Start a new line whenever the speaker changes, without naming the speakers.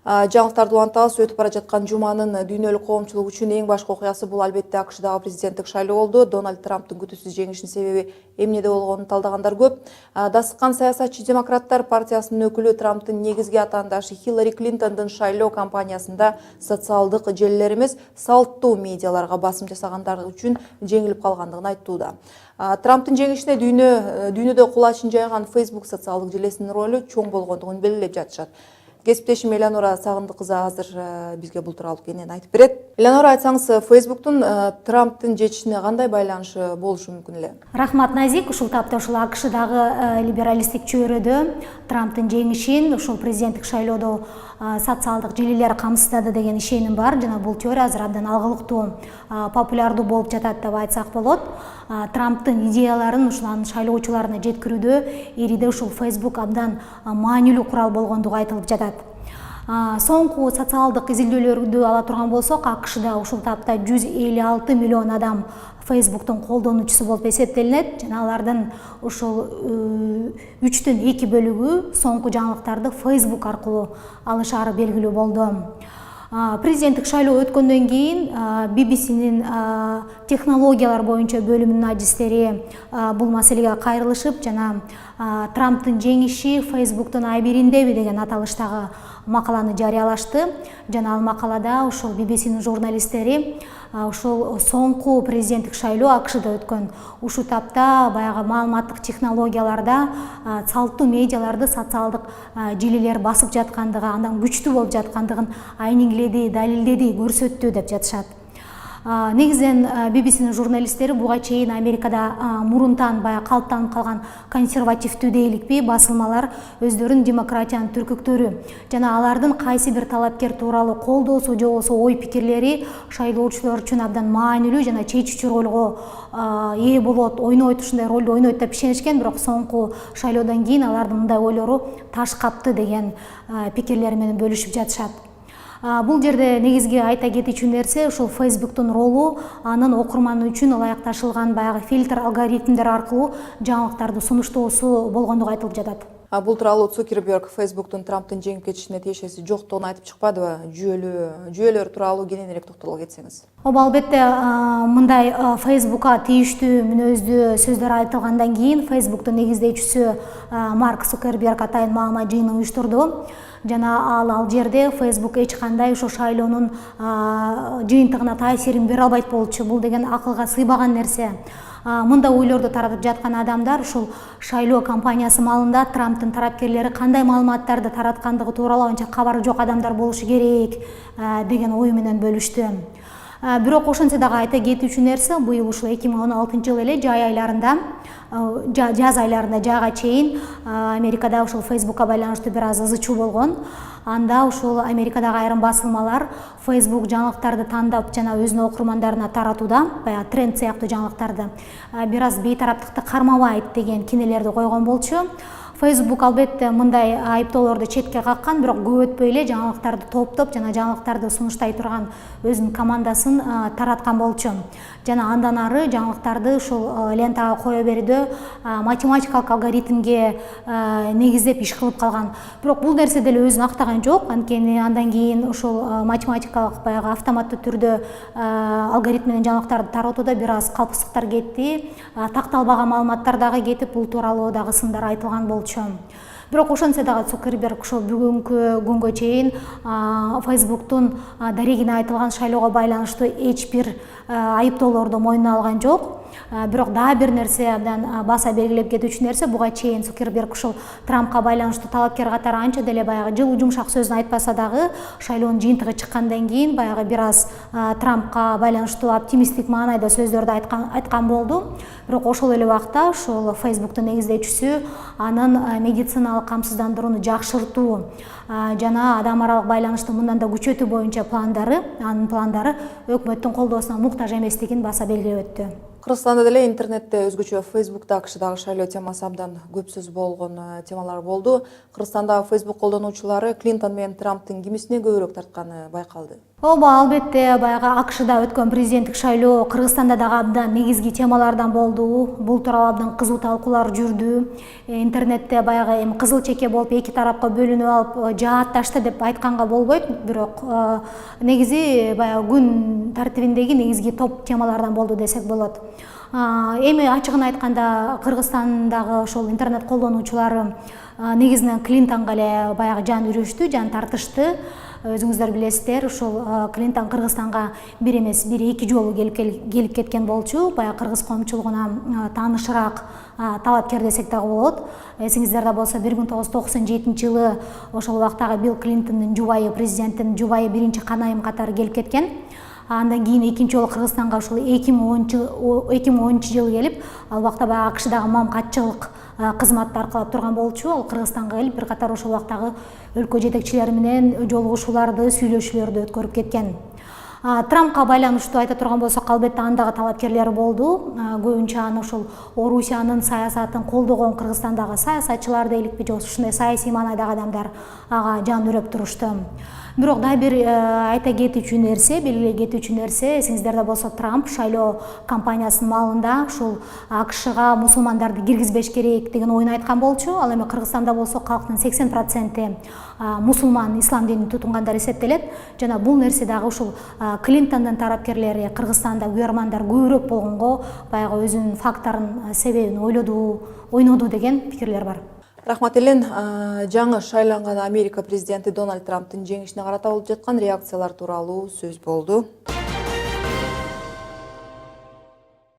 Жаңылыктарды улантабыз. Өтүп бара жаткан жуманын дүйнөлүк коомчулук үчүн эң башкы окуясы бул албетте АКШдагы президенттик шайлоо болду. Дональд Трамптын күтүүсүз жеңишинин себеби эмнеде болгонун талдагандар көп. Дасыккан саясатчы демократтар партиясынын өкүлү Трамптын негизги атаандашы Хиллари Клинтондун шайлоо кампаниясында социалдык желилер эмес, салттуу медиаларга басым жасагандар үчүн жеңилип калгандыгын айтууда. Трамптын жеңишине дүйнөдө кулачын жайган Facebook социалдык желесинин ролу чоң болгондугун белгилеп жатышат. Кесиптешим Элеонора Сагындык кызы азыр бизге бул тууралуу кенен айтып берет. Элеонора, айтсаңыз, Facebooктун Трамптын жетишине кандай байланышы болушу мүмкүн эле?
Рахмат, Назик. Ушул тапта ушул АКШдагы либералисттик чөйрөдө Трамптын жеңишин ушул президенттик шайлоодо социалдык желилер камсыздады деген ишеним бар. Жана бул теория азыр абдан алгылыктуу популярдуу болуп жатат деп айтсак болот. Трамптын идеяларын ушул шайлоочуларына жеткирүүдө ириде ушул Facebook абдан маанилүү курал болгондугу айтылып жатат. Соңку социалдык изилдөөлөрдү ала турган болсок, АКШда ушул тапта 156 миллион адам Facebooктун колдонуучусу болуп эсептелинет. Жана алардын ушул 3/2 бөлүгү соңку жаңылыктарды Facebook аркылуу алышары белгилүү болду. Президенттик шайлоо өткөндөн кийин BBC'нин технологиялар боюнча бөлүмүнүн адистери бул маселеге кайрылышып, жана Трамптын жеңиши Facebooктун айбириндеби деген аталыштагы макаланы жарыялашты. Жана ал макалада ушул BBC'нин журналисттери ушул соңку президенттик шайлоо АКШда өткөн ушул тапта баягы маалыматтык технологияларда салттуу медиаларды социалдык желилер басып жаткандыгы, андан күчтүү болуп жаткандыгын айниңледи, далилдеди, көрсөттү деп жатышат. Негизинен BBC'нин журналисттери буга чейин Америкада мурунтан баягы калыптанып калган консервативдүү дейликпи басылмалар өздөрүнүн демократиянын түркүктөрү жана алардын кайсы бир талапкер тууралуу колдоосу же болбосо ой пикирлери шайлоочулар үчүн абдан маанилүү жана чечүүчү ролго ээ болот, ойнойт, ушундай ролду ойнойт деп ишенишкен, бирок соңку шайлоодон кийин алардын мындай ойлору таш капты деген пикирлери менен бөлүшүп жатышат. Бул жерде негизги айта кетүүчү нерсе ушул Facebooктун ролу анын окурман үчүн ылайыкташылган баягы фильтр алгоритмдер аркылуу жаңылыктарды сунуштоосу болгондугу айтылып жатат.
Бул тууралуу Цукерберг Facebooктун Трамптын жеңип кетишине тиешеси жоктугун айтып чыкпадыбы? Жүйөлөр тууралуу кененирээк токтоло кетсеңиз.
Албетте, мындай Facebookка тийиштүү мүнөздүү сөздөр айтылгандан кийин Facebooктун негиздөөчүсү Марк Цукерберг атайын маалымат жыйынын уюштурду. Жана ал жерде Facebook эч кандай ошо шайлоонун жыйынтыгына таасирин бере албайт болчу. Бул деген акылга сыйбаган нерсе. Мында ойлорду таратып жаткан адамдар ушул шайлоо кампаниясы маалында Трамптын тарапкерлери кандай маалыматтарды тараткандыгы тууралуу анча кабары жок адамдар болушу керек деген ой менен бөлүштү. Бирок ошентсе дагы айта кетүүчү нерсе, быйыл ушул 2016 эле жаз айларында жайга чейин Америкада ушул Facebookка байланыштуу бир аз ызы-чуу болгон. Анда ушул Америкадагы айрым басылмалар Facebook жаңылыктарды тандап жана өзүнүн окурмандарына таратууда, баягы тренд сыяктуу жаңылыктарды бир аз бейтараптыкты кармабайт деген кинелерди койгон болчу. Facebook албетте мындай айыптоолорду четке каккан, бирок көп өтпөй эле жаңылыктарды топтоп жана жаңылыктарды сунуштай турган өзүнүн командасын тараткан болчу. Жана андан ары жаңылыктарды ушул лентага кое берүүдө математикалык алгоритмге негиздеп иш кылып калган. Бирок бул нерсе деле өзүн актаган жок. Анткени андан кийин ушул математикалык баягы автоматтуу түрдө алгоритм менен жаңылыктарды таратууда бир аз калпсыздыктар кетти, такталбаган маалыматтар дагы кетип, бул тууралуу дагы сындар айтылган болчу. Бирок ошентсе дагы Цукерберг ушул бүгүнкү күнгө чейин Facebooктун дарегине айтылган шайлоого байланыштуу эч бир айыптоолорду мойнуна алган жок. Бирок дагы бир нерсе абдан баса белгилеп кетүүчү нерсе, буга чейин Цукерберг ушул Трампка байланыштуу талапкер катары анча деле баягы жылуу жумшак сөзүн айтпаса дагы, шайлоонун жыйынтыгы чыккандан кийин баягы бир аз Трампка байланыштуу оптимисттик маанайда сөздөрдү айткан болду. Бирок ошол эле убакта ушул Facebooктун негиздөөчүсү анын медициналык камсыздандырууну жакшыртуу жана адам аралык байланышты мындан да күчөтүү боюнча анын пландары өкмөттүн колдоосуна муктаж эместигин баса белгилеп өттү.
Кыргызстанда деле интернетте өзгөчө Facebook'та АКШдагы шайлоо темасы абдан көп сөз болгон темалар болду. Кыргызстандагы Facebook колдонуучулары Клинтон менен Трамптын кимисине көбүрөөк тартканы байкалды.
Ооба, албетте, баягы АКШда өткөн президенттик шайлоо Кыргызстанда дагы абдан негизги темалардан болду. Бул тууралуу абдан кызуу талкуулар жүрдү. Интернетте баягы эми кызыл чеке болуп эки тарапка бөлүнүп алып жаатташты деп айтканга болбойт, бирок негизи баягы күн тартибиндеги негизги топ темалардан болду десек болот. Эми ачыгын айтканда Кыргызстандагы ошол интернет колдонуучулары негизинен Клинтонго эле баягы жан үрүштү, жан тартышты. Өзүңүздөр билесиздер, ушул Клинтон Кыргызстанга бир эмес, бир эки жолу келип кеткен болчу. Баягы кыргыз коомчулугуна таанышыраак талапкер десек дагы болот. Эсиңиздерде болсо 1997-жылы ошол убактагы Билл Клинтондун жубайы, президенттин жубайы биринчи канайым катары келип кеткен. Андан кийин экинчи жолу Кыргызстанга ушул 2010-жылы келип, ал убакта баягы АКШдагы мамкатчылык кызматты аркалап турган болчу. Ал Кыргызстанга келип бир катар ошол убактагы өлкө жетекчилери менен жолугушууларды, сүйлөшүүлөрдү өткөрүп кеткен. Трампка байланыштуу айта турган болсок, албетте андагы талапкерлери болду. Көбүнчө аны ошол Орусиянын саясатын колдогон Кыргызстандагы саясатчылар дейликпи, же ушундай саясий маанайдагы адамдар ага жан үрөп турушту. Бирок дагы бир айта кетүүчү нерсе, белгилей кетүүчү нерсе, эсиңиздерде болсо Трамп шайлоо кампаниясынын маалында ушул АКШга мусулмандарды киргизбеш керек деген оюн айткан болчу. Ал эми Кыргызстанда болсо калктын 80% мусулман, ислам динин тутунгандар эсептелет. Жана бул нерсе дагы ушул Клинтондун тарапкерлери Кыргызстанда уярмандар көбүрөөк болгонго баягы өзүнүн факторун, себебин ойноду деген пикирлер бар.
Рахмат элен. Жаңы шайланган Америка президенти Дональд Трамптын жеңишине карата болуп жаткан реакциялар тууралуу сөз болду.